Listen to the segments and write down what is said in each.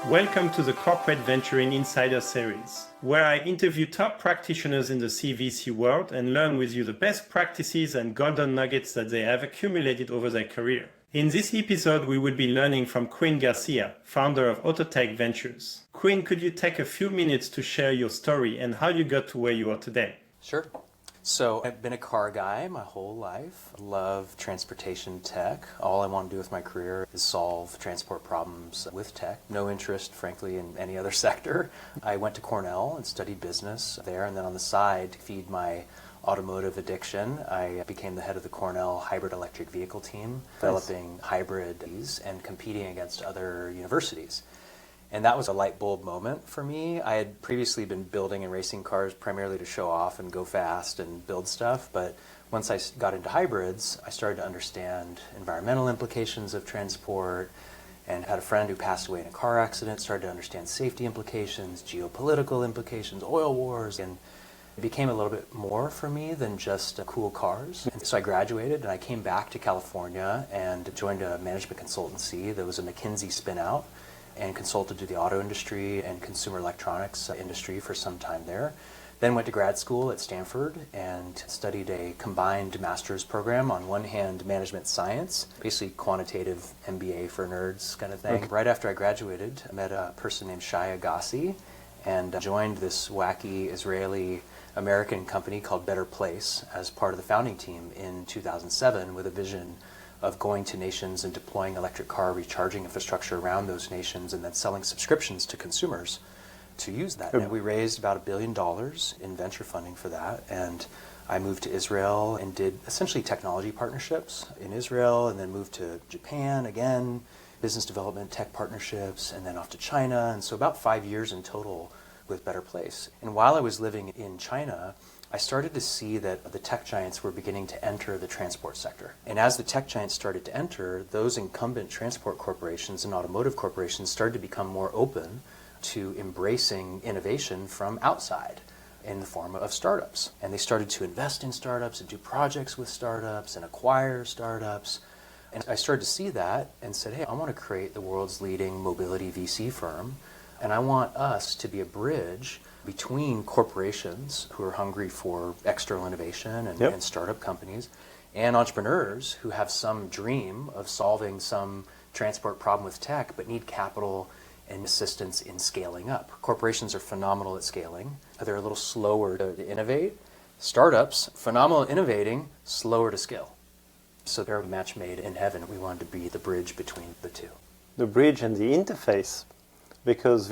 Welcome to the Corporate Venturing Insider Series, where I interview top practitioners in the CVC world and learn with you the best practices and golden nuggets that they have accumulated over their career. In this episode, we will be learning from Quin Garcia, founder of Autotech Ventures. Quin, could you take a few minutes to share your story and how you got to where you are today? Sure. So I've been a car guy my whole life. Love transportation tech. All I want to do with my career is solve transport problems with tech. No interest, frankly, in any other sector. I went to Cornell and studied business there, and then on the side, to feed my automotive addiction, I became the head of the Cornell hybrid electric vehicle team, developing hybrids and competing against other universities. And that was a light bulb moment for me. I had previously been building and racing cars primarily to show off and go fast and build stuff, but once I got into hybrids, I started to understand environmental implications of transport, and had a friend who passed away in a car accident, started to understand safety implications, geopolitical implications, oil wars, and it became a little bit more for me than just cool cars. And so I graduated and I came back to California and joined a management consultancy that was a McKinsey spin-out, and consulted to the auto industry and consumer electronics industry for some time there. Then went to grad school at Stanford and studied a combined master's program, on one hand management science, basically quantitative MBA for nerds kind of thing. Okay. Right after I graduated, I met a person named Quin Garcia and joined this wacky Israeli American company called Better Place as part of the founding team in 2007 with a vision of going to nations and deploying electric car recharging infrastructure around those nations and then selling subscriptions to consumers to use that. And we raised about $1 billion in venture funding for that. And I moved to Israel and did essentially technology partnerships in Israel, and then moved to Japan again, business development, tech partnerships, and then off to China. And so about 5 years in total with Better Place. And while I was living in China, I started to see that the tech giants were beginning to enter the transport sector. And as the tech giants started to enter, those incumbent transport corporations and automotive corporations started to become more open to embracing innovation from outside in the form of startups. And they started to invest in startups and do projects with startups and acquire startups. And I started to see that and said, hey, I want to create the world's leading mobility VC firm, and I want us to be a bridge between corporations who are hungry for external innovation and startup companies, and entrepreneurs who have some dream of solving some transport problem with tech but need capital and assistance in scaling up. Corporations are phenomenal at scaling. They're a little slower to innovate. Startups, phenomenal at innovating, slower to scale. So they're a match made in heaven. We wanted to be the bridge between the two. The bridge and the interface, because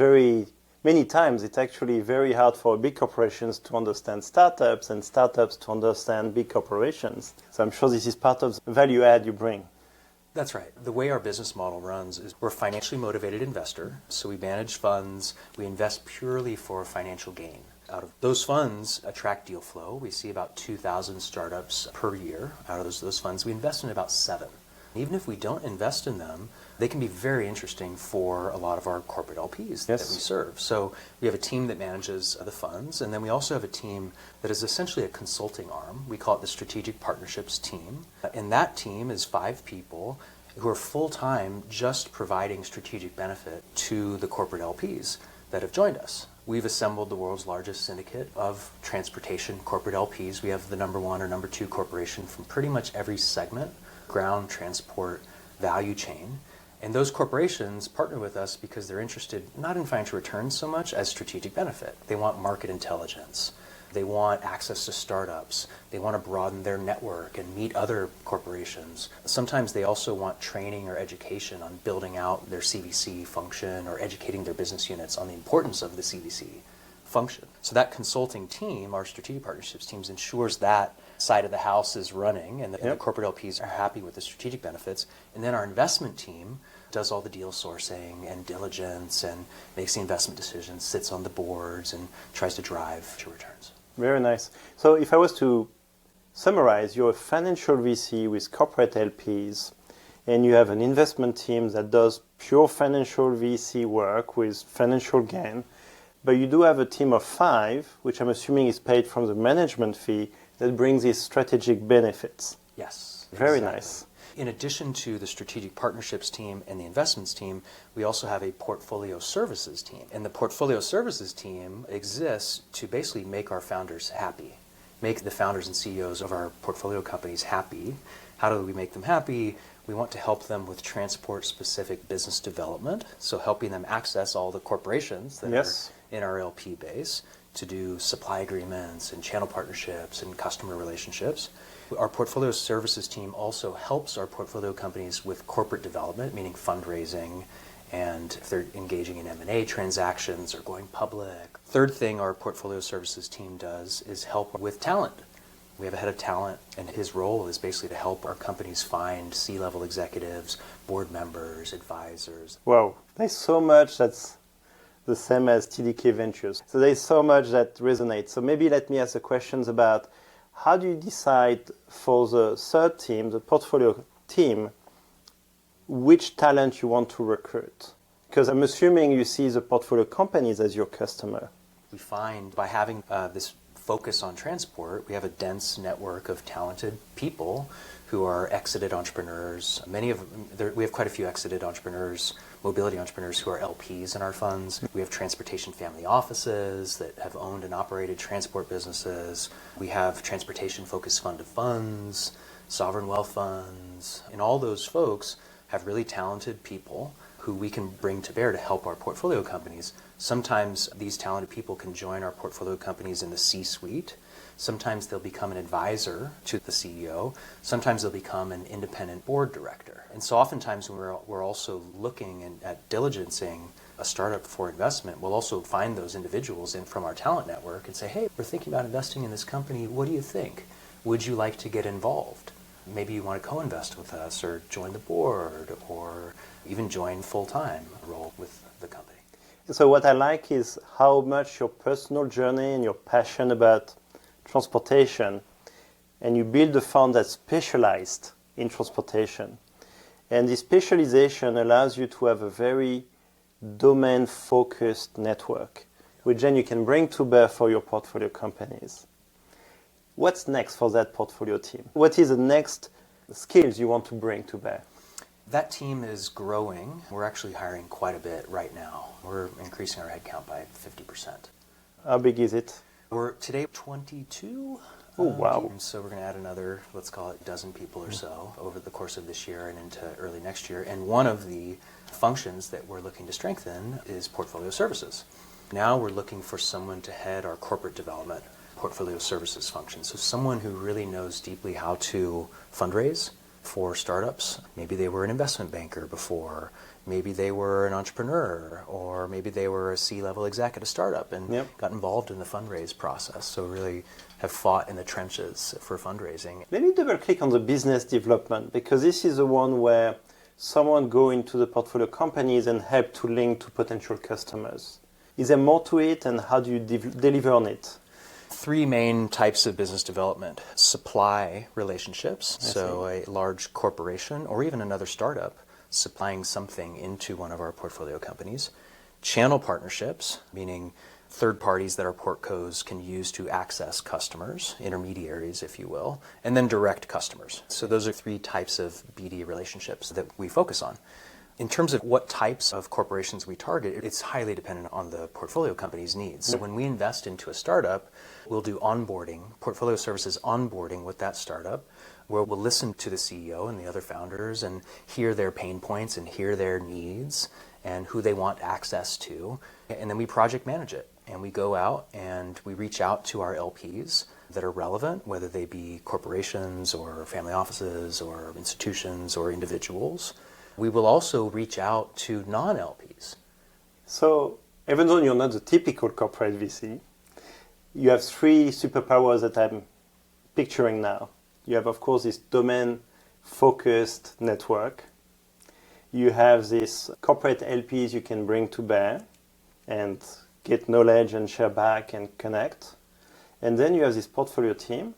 many times it's actually very hard for big corporations to understand startups and startups to understand big corporations. So I'm sure this is part of the value add you bring. That's right. The way our business model runs is we're a financially motivated investor. So we manage funds. We invest purely for financial gain. Out of those funds attract deal flow. We see about 2,000 startups per year. Out of those funds, we invest in about 7. Even if we don't invest in them, they can be very interesting for a lot of our corporate LPs that we serve. So we have a team that manages the funds, and then we also have a team that is essentially a consulting arm. We call it the Strategic Partnerships team. And that team is 5 people who are full-time just providing strategic benefit to the corporate LPs that have joined us. We've assembled the world's largest syndicate of transportation corporate LPs. We have the number 1 or number 2 corporation from pretty much every segment, ground transport value chain. And those corporations partner with us because they're interested not in financial returns so much as strategic benefit. They want market intelligence. They want access to startups. They want to broaden their network and meet other corporations. Sometimes they also want training or education on building out their CVC function or educating their business units on the importance of the CVC function. So that consulting team, our strategic partnerships teams, ensures that side of the house is running and the corporate LPs are happy with the strategic benefits. And then our investment team does all the deal sourcing and diligence and makes the investment decisions, sits on the boards and tries to drive to returns. Very nice. So if I was to summarize, you're a financial VC with corporate LPs, and you have an investment team that does pure financial VC work with financial gain, but you do have a team of 5, which I'm assuming is paid from the management fee, that brings these strategic benefits. Yes. Very nice. In addition to the strategic partnerships team and the investments team, we also have a portfolio services team. And the portfolio services team exists to basically make our founders happy, make the founders and CEOs of our portfolio companies happy. How do we make them happy? We want to help them with transport-specific business development, so helping them access all the corporations that are in our LP base to do supply agreements and channel partnerships and customer relationships. Our portfolio services team also helps our portfolio companies with corporate development, meaning fundraising, and if they're engaging in M&A transactions or going public. Third thing our portfolio services team does is help with talent. We have a head of talent, and his role is basically to help our companies find C-level executives, board members, advisors. Wow, there's so much that's the same as TDK Ventures. So there's so much that resonates. So maybe let me ask the questions about how do you decide for the third team, the portfolio team, which talent you want to recruit? Because I'm assuming you see the portfolio companies as your customer. We find by having this focus on transport, we have a dense network of talented people who are exited entrepreneurs. We have quite a few exited entrepreneurs, mobility entrepreneurs who are LPs in our funds. We have transportation family offices that have owned and operated transport businesses. We have transportation-focused fund of funds, sovereign wealth funds, and all those folks have really talented people who we can bring to bear to help our portfolio companies. Sometimes these talented people can join our portfolio companies in the C-suite. Sometimes they'll become an advisor to the CEO. Sometimes they'll become an independent board director. And so oftentimes when we're also looking at diligencing a startup for investment, we'll also find those individuals in from our talent network and say, hey, we're thinking about investing in this company. What do you think? Would you like to get involved? Maybe you want to co-invest with us or join the board or even join full-time role with the company. So what I like is how much your personal journey and your passion about transportation, and you build a fund that's specialized in transportation. And this specialization allows you to have a very domain-focused network, which then you can bring to bear for your portfolio companies. What's next for that portfolio team? What is the next skills you want to bring to bear? That team is growing. We're actually hiring quite a bit right now. We're increasing our headcount by 50%. How big is it? We're today 22. Oh, wow. So we're going to add another, let's call it, dozen people or so over the course of this year and into early next year. And one of the functions that we're looking to strengthen is portfolio services. Now we're looking for someone to head our corporate development portfolio services function. So someone who really knows deeply how to fundraise for startups. Maybe they were an investment banker before. Maybe they were an entrepreneur, or maybe they were a C-level exec at a startup and got involved in the fundraise process. So really have fought in the trenches for fundraising. Let me double click on the business development, because this is the one where someone go into the portfolio companies and help to link to potential customers. Is there more to it, and how do you deliver on it? Three main types of business development. Supply relationships, so a large corporation or even another startup supplying something into one of our portfolio companies. Channel partnerships, meaning third parties that our portcos can use to access customers, intermediaries, if you will, and then direct customers. So those are three types of BD relationships that we focus on. In terms of what types of corporations we target, it's highly dependent on the portfolio company's needs. So when we invest into a startup, we'll do onboarding, portfolio services onboarding with that startup, where we'll listen to the CEO and the other founders and hear their pain points and hear their needs and who they want access to. And then we project manage it. And we go out and we reach out to our LPs that are relevant, whether they be corporations or family offices or institutions or individuals. We will also reach out to non-LPs. So even though you're not the typical corporate VC, you have three superpowers that I'm picturing now. You have, of course, this domain-focused network. You have these corporate LPs you can bring to bear and get knowledge and share back and connect. And then you have this portfolio team.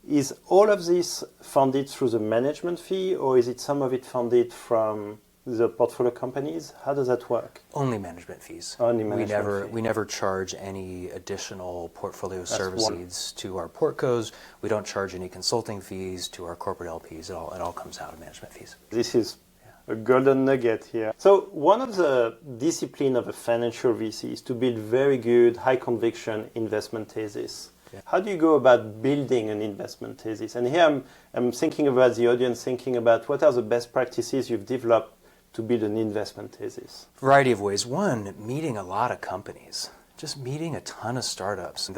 Is all of this funded through the management fee, or is it some of it funded from the portfolio companies? How does that work? Only management fees. Only management fees. We never charge any additional portfolio That's services to our portcos. We don't charge any consulting fees to our corporate LPs. It all comes out of management fees. This is a golden nugget here. So one of the discipline of a financial VC is to build very good, high conviction investment thesis. Yeah. How do you go about building an investment thesis? And here I'm thinking about the audience, thinking about what are the best practices you've developed to build an investment thesis? Variety of ways. One, meeting a lot of companies, just meeting a ton of startups.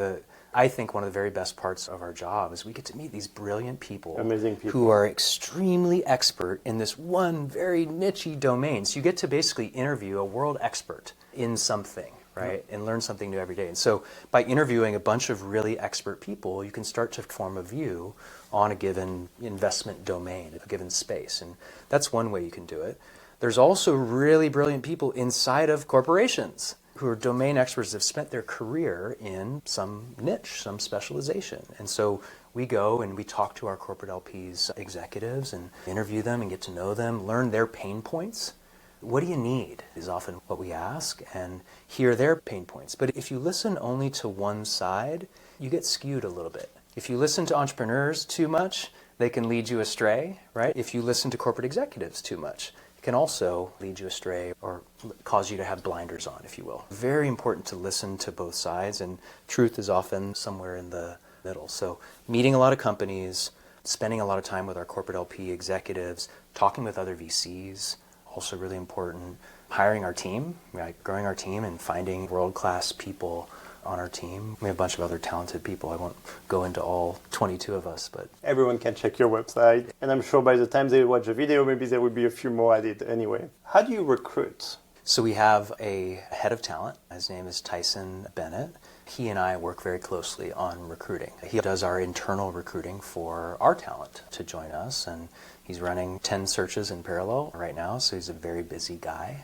I think one of the very best parts of our job is we get to meet these brilliant people, amazing people, who are extremely expert in this one very niche domain. So you get to basically interview a world expert in something, right? And learn something new every day. And so by interviewing a bunch of really expert people, you can start to form a view on a given investment domain, a given space. And that's one way you can do it. There's also really brilliant people inside of corporations who are domain experts that have spent their career in some niche, some specialization. And so we go and we talk to our corporate LPs executives and interview them and get to know them, learn their pain points. What do you need is often what we ask, and hear their pain points. But if you listen only to one side, you get skewed a little bit. If you listen to entrepreneurs too much, they can lead you astray, right? If you listen to corporate executives too much, can also lead you astray or cause you to have blinders on, if you will. Very important to listen to both sides, and truth is often somewhere in the middle. So meeting a lot of companies, spending a lot of time with our corporate LP executives, talking with other VCs, also really important. Hiring our team, right? Growing our team and finding world-class people on our team. We have a bunch of other talented people. I won't go into all 22 of us, but everyone can check your website. And I'm sure by the time they watch the video, maybe there will be a few more added anyway. How do you recruit? So we have a head of talent. His name is Tyson Bennett. He and I work very closely on recruiting. He does our internal recruiting for our talent to join us, and he's running 10 searches in parallel right now, so he's a very busy guy.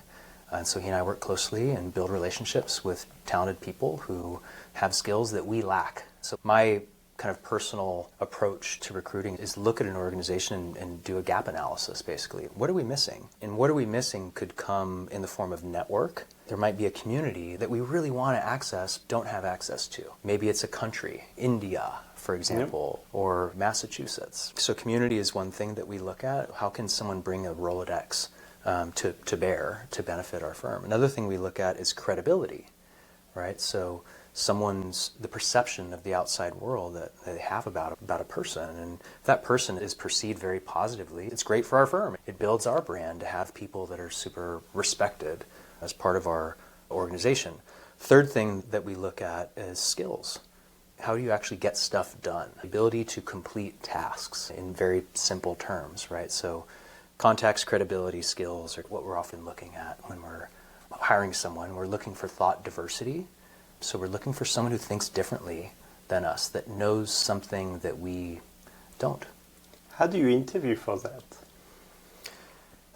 And so he and I work closely and build relationships with talented people who have skills that we lack. So my kind of personal approach to recruiting is look at an organization and do a gap analysis, basically. What are we missing? And what are we missing could come in the form of network. There might be a community that we really want to access, don't have access to. Maybe it's a country, India, for example, or Massachusetts. So community is one thing that we look at. How can someone bring a Rolodex to bear to benefit our firm? Another thing we look at is credibility, right? So the perception of the outside world that they have about a person, and if that person is perceived very positively, it's great for our firm. It builds our brand to have people that are super respected as part of our organization. Third thing that we look at is skills. How do you actually get stuff done? The ability to complete tasks in very simple terms, right? So contacts, credibility, skills are what we're often looking at when we're hiring someone. We're looking for thought diversity. So we're looking for someone who thinks differently than us, that knows something that we don't. How do you interview for that?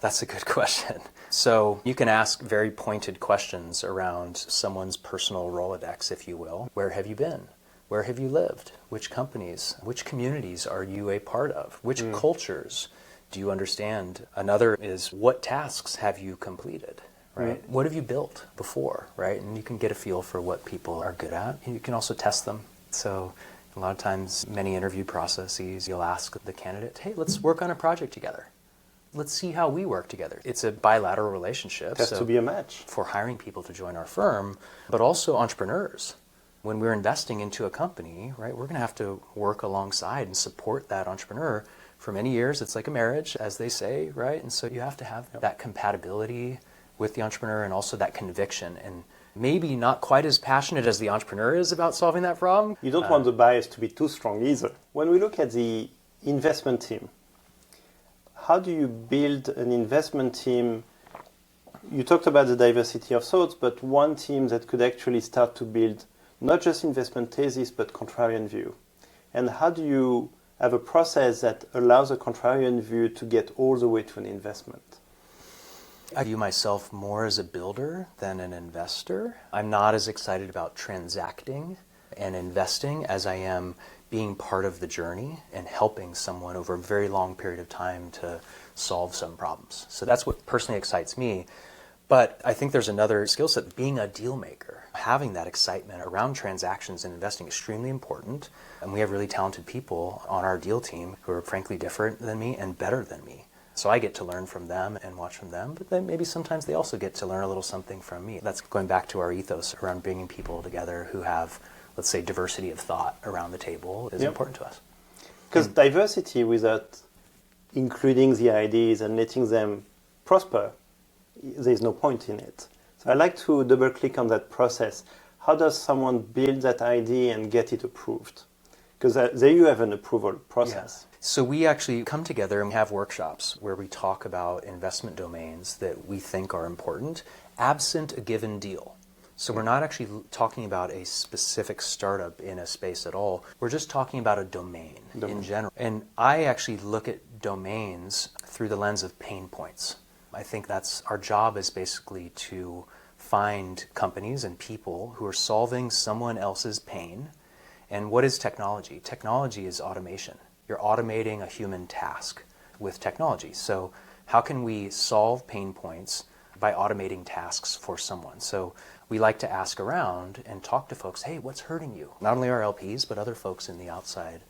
That's a good question. So you can ask very pointed questions around someone's personal Rolodex, if you will. Where have you been? Where have you lived? Which companies? Which communities are you a part of? Which cultures do you understand? Another is, what tasks have you completed? Right? What have you built before, right? And you can get a feel for what people are good at. And you can also test them. So a lot of times, many interview processes, you'll ask the candidate, hey, let's work on a project together. Let's see how we work together. It's a bilateral relationship. It has to be a match. For hiring people to join our firm, but also entrepreneurs. When we're investing into a company, right, we're going to have to work alongside and support that entrepreneur for many years. It's like a marriage, as they say, right? And so you have to have that compatibility with the entrepreneur and also that conviction, and maybe not quite as passionate as the entrepreneur is about solving that problem. You don't want the bias to be too strong either. When we look at the investment team, how do you build an investment team? You talked about the diversity of thoughts, but one team that could actually start to build not just investment thesis, but contrarian view. And how do you have a process that allows a contrarian view to get all the way to an investment? I view myself more as a builder than an investor. I'm not as excited about transacting and investing as I am being part of the journey and helping someone over a very long period of time to solve some problems. So that's what personally excites me. But I think there's another skill set, being a deal maker. Having that excitement around transactions and investing is extremely important. And we have really talented people on our deal team who are frankly different than me and better than me. So I get to learn from them and watch from them, but then maybe sometimes they also get to learn a little something from me. That's going back to our ethos around bringing people together who have, let's say, diversity of thought around the table is important to us. Because diversity without including the ideas and letting them prosper, there's no point in it. So I like to double click on that process. How does someone build that idea and get it approved? Because there you have an approval process. Yeah. So we actually come together and have workshops where we talk about investment domains that we think are important, absent a given deal. So we're not actually talking about a specific startup in a space at all. We're just talking about a domain in general. And I actually look at domains through the lens of pain points. I think that's our job, is basically to find companies and people who are solving someone else's pain. And what is technology? Technology is automation. You're automating a human task with technology. So how can we solve pain points by automating tasks for someone? So we like to ask around and talk to folks, hey, what's hurting you? Not only our LPs, but other folks in the outside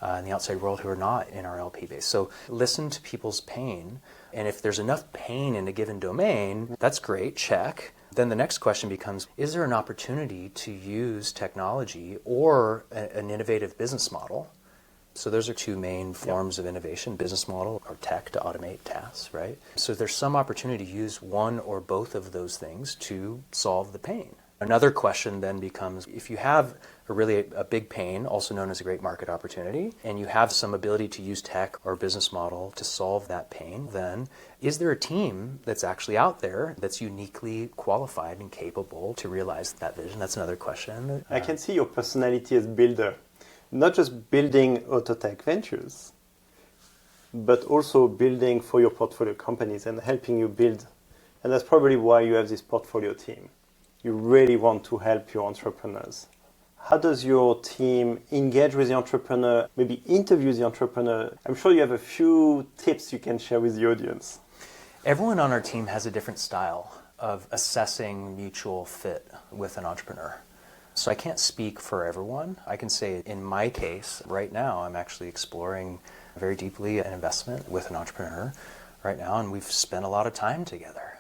world who are not in our LP base. So listen to people's pain. And if there's enough pain in a given domain, that's great, check. Then the next question becomes, is there an opportunity to use technology or an innovative business model? So those are two main forms of innovation, business model or tech to automate tasks, right? So there's some opportunity to use one or both of those things to solve the pain. Another question then becomes, if you have a big pain, also known as a great market opportunity, and you have some ability to use tech or business model to solve that pain, then is there a team that's actually out there that's uniquely qualified and capable to realize that vision? That's another question. I can see your personality as builder. Not just building Autotech Ventures, but also building for your portfolio companies and helping you build. And that's probably why you have this portfolio team. You really want to help your entrepreneurs. How does your team engage with the entrepreneur, maybe interview the entrepreneur? I'm sure you have a few tips you can share with the audience. Everyone on our team has a different style of assessing mutual fit with an entrepreneur. So I can't speak for everyone. I can say in my case, right now, I'm actually exploring very deeply an investment with an entrepreneur right now, and we've spent a lot of time together.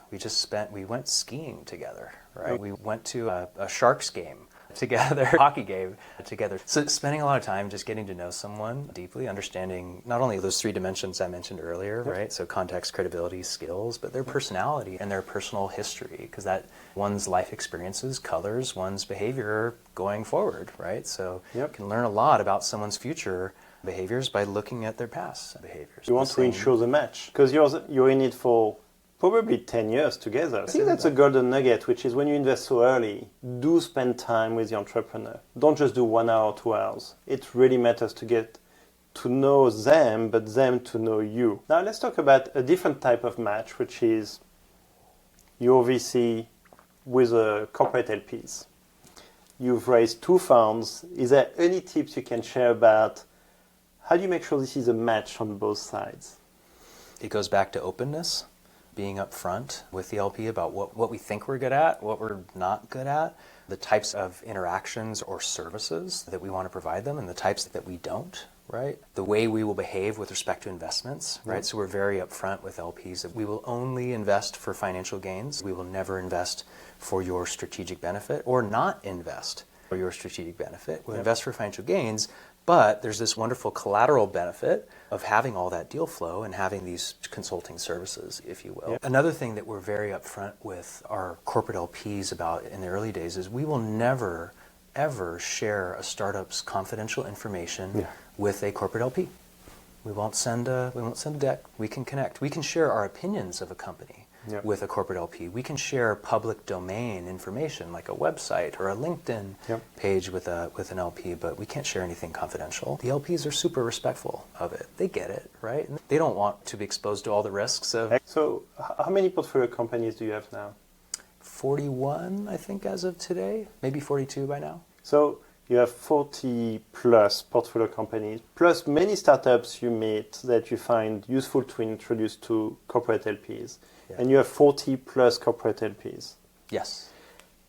We went skiing together, right? We went to a Sharks game together, hockey game together. So spending a lot of time just getting to know someone deeply, understanding not only those three dimensions I mentioned earlier, right? So context, credibility, skills, but their personality and their personal history, because that one's life experiences colors one's behavior going forward, right? So you can learn a lot about someone's future behaviors by looking at their past behaviors. You want to ensure the match, because you're in it for probably 10 years together. I think that's a golden nugget, which is when you invest so early, do spend time with the entrepreneur. Don't just do 1 hour, 2 hours. It really matters to get to know them, but them to know you. Now let's talk about a different type of match, which is your VC with a corporate LPs. You've raised 2 funds. Is there any tips you can share about how do you make sure this is a match on both sides? It goes back to openness. Being upfront with the LP about what we think we're good at, what we're not good at, the types of interactions or services that we want to provide them, and the types that we don't, right? The way we will behave with respect to investments, right? So we're very upfront with LPs that we will only invest for financial gains. We will never invest for your strategic benefit or not invest for your strategic benefit. We'll invest for financial gains, but there's this wonderful collateral benefit of having all that deal flow and having these consulting services, if you will. Another thing that we're very upfront with our corporate LPs about in the early days is we will never, ever share a startup's confidential information with a corporate LP. We won't send a deck. We can connect. We can share our opinions of a company with a corporate LP. We can share public domain information like a website or a LinkedIn page with an LP, but we can't share anything confidential. The LPs are super respectful of it. They get it, right? And they don't want to be exposed to all the risks of... So how many portfolio companies do you have now? 41, I think, as of today. Maybe 42 by now. So You have 40 plus portfolio companies, plus many startups you meet that you find useful to introduce to corporate LPs. Yeah. And you have 40 plus corporate LPs. Yes.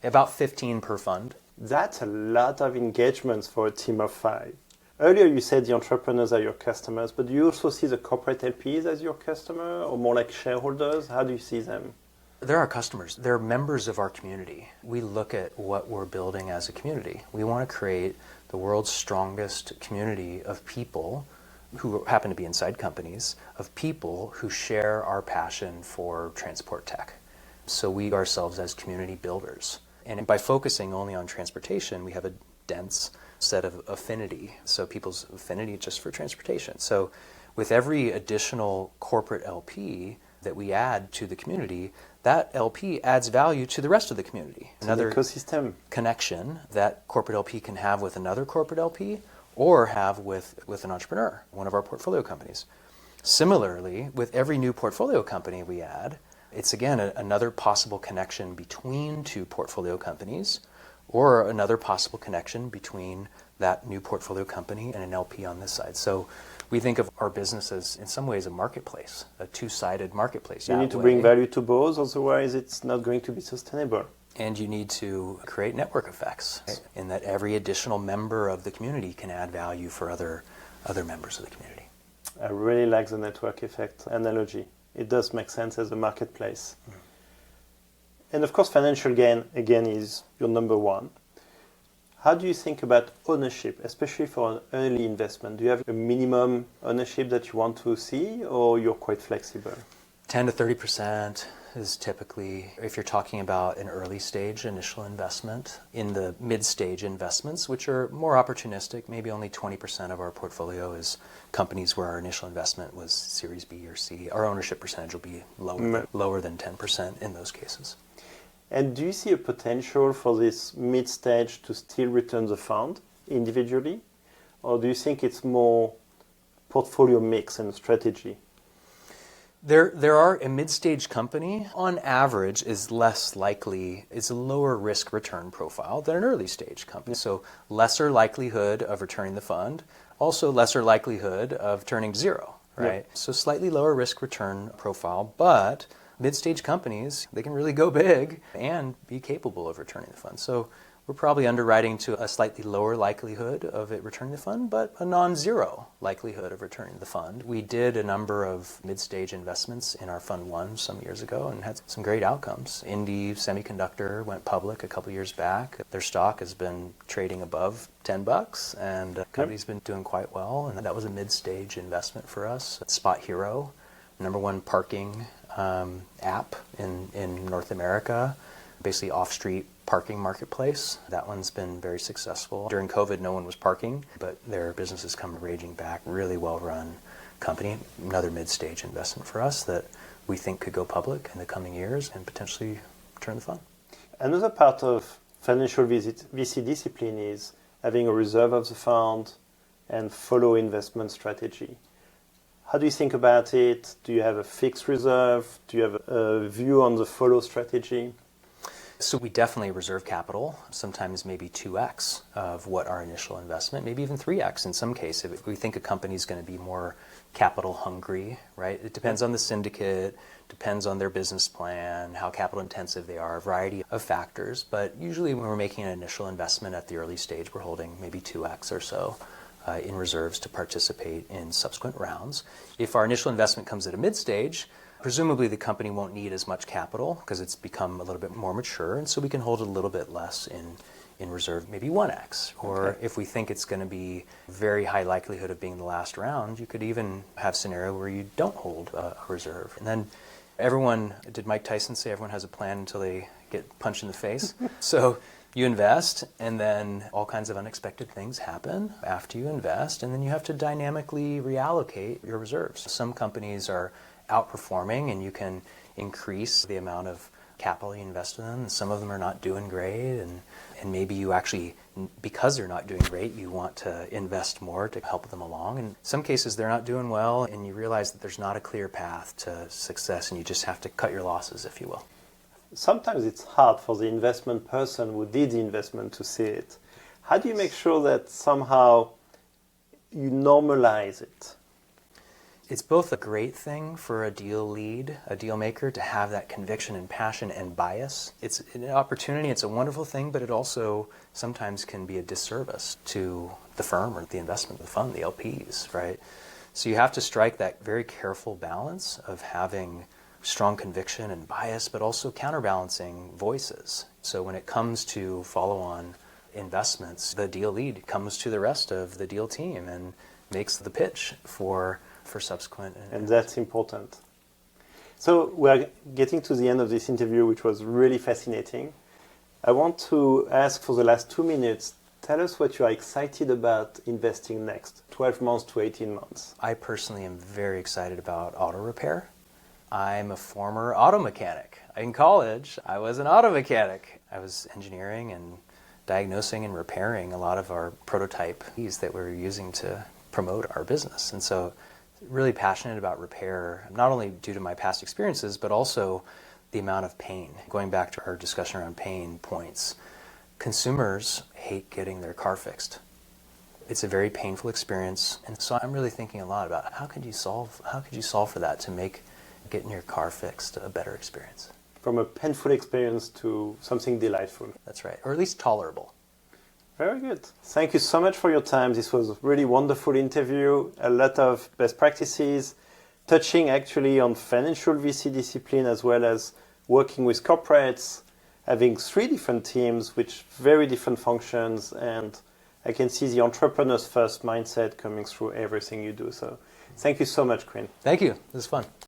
About 15 per fund. That's a lot of engagements for a team of 5. Earlier you said the entrepreneurs are your customers, but do you also see the corporate LPs as your customer or more like shareholders? How do you see them? They're our customers. They're members of our community. We look at what we're building as a community. We want to create the world's strongest community of people who happen to be inside companies, of people who share our passion for transport tech. So we ourselves as community builders. And by focusing only on transportation, we have a dense set of affinity. So people's affinity just for transportation. So with every additional corporate LP that we add to the community, that LP adds value to the rest of the community. It's another ecosystem connection that corporate LP can have with another corporate LP or have with an entrepreneur, one of our portfolio companies. Similarly, with every new portfolio company we add, it's again another possible connection between two portfolio companies or another possible connection between that new portfolio company and an LP on this side. So we think of our business as, in some ways, a marketplace, a two-sided marketplace. You need to bring value to both, otherwise it's not going to be sustainable. And you need to create network effects, right? In that every additional member of the community can add value for other members of the community. I really like the network effect analogy. It does make sense as a marketplace. Mm-hmm. And of course, financial gain, again, is your number one. How do you think about ownership, especially for an early investment? Do you have a minimum ownership that you want to see, or you're quite flexible? 10 to 30% is typically, if you're talking about an early stage initial investment. In the mid-stage investments, which are more opportunistic, maybe only 20% of our portfolio is companies where our initial investment was Series B or C. Our ownership percentage will be lower than 10% in those cases. And do you see a potential for this mid-stage to still return the fund individually? Or do you think it's more portfolio mix and strategy? There are a mid-stage company, on average, is less likely, is a lower risk return profile than an early stage company. So lesser likelihood of returning the fund, also lesser likelihood of turning zero, right? Yeah. So slightly lower risk return profile, but mid-stage companies, they can really go big and be capable of returning the fund. So we're probably underwriting to a slightly lower likelihood of it returning the fund, but a non-zero likelihood of returning the fund. We did a number of mid-stage investments in our Fund 1 some years ago and had some great outcomes. Indie Semiconductor went public a couple years back. Their stock has been trading above $10, and the company's been doing quite well, and that was a mid-stage investment for us. Spot Hero, number one parking app in North America, basically off-street parking marketplace. That one's been very successful. During COVID, no one was parking, but their business has come raging back. Really well-run company. Another mid-stage investment for us that we think could go public in the coming years and potentially return the fund. Another part of financial VC discipline is having a reserve of the fund and follow investment strategy. How do you think about it? Do you have a fixed reserve? Do you have a view on the follow strategy? So we definitely reserve capital, sometimes maybe 2x of what our initial investment, maybe even 3x in some cases. If we think a company is going to be more capital hungry, right? It depends on the syndicate, depends on their business plan, how capital intensive they are, a variety of factors. But usually when we're making an initial investment at the early stage, we're holding maybe 2x or so in reserves to participate in subsequent rounds. If our initial investment comes at a mid-stage, presumably the company won't need as much capital because it's become a little bit more mature, and so we can hold a little bit less in reserve, maybe 1x. Or if we think it's going to be very high likelihood of being the last round, you could even have a scenario where you don't hold a reserve. And then did Mike Tyson say everyone has a plan until they get punched in the face? So you invest, and then all kinds of unexpected things happen after you invest, and then you have to dynamically reallocate your reserves. Some companies are outperforming, and you can increase the amount of capital you invest in them, and some of them are not doing great, and maybe you actually, because they're not doing great, you want to invest more to help them along. In some cases, they're not doing well, and you realize that there's not a clear path to success, and you just have to cut your losses, if you will. Sometimes it's hard for the investment person who did the investment to see it. How do you make sure that somehow you normalize it? It's both a great thing for a deal lead, a deal maker, to have that conviction and passion and bias. It's an opportunity, it's a wonderful thing, but it also sometimes can be a disservice to the firm or the investment, the fund, the LPs, right? So you have to strike that very careful balance of having strong conviction and bias, but also counterbalancing voices. So when it comes to follow-on investments, the deal lead comes to the rest of the deal team and makes the pitch for subsequent. And that's important. So we're getting to the end of this interview, which was really fascinating. I want to ask for the last 2 minutes, tell us what you are excited about investing next, 12 months to 18 months. I personally am very excited about auto repair. I'm a former auto mechanic. In college, I was an auto mechanic. I was engineering and diagnosing and repairing a lot of our prototype that we were using to promote our business. And so really passionate about repair, not only due to my past experiences, but also the amount of pain. Going back to our discussion around pain points, consumers hate getting their car fixed. It's a very painful experience, and so I'm really thinking a lot about how could you solve for that to make getting your car fixed a better experience. From a painful experience to something delightful. That's right, or at least tolerable. Very good. Thank you so much for your time. This was a really wonderful interview. A lot of best practices, touching actually on financial VC discipline as well as working with corporates, having 3 different teams with very different functions, and I can see the entrepreneur's first mindset coming through everything you do. So thank you so much, Quin. Thank you. This is fun.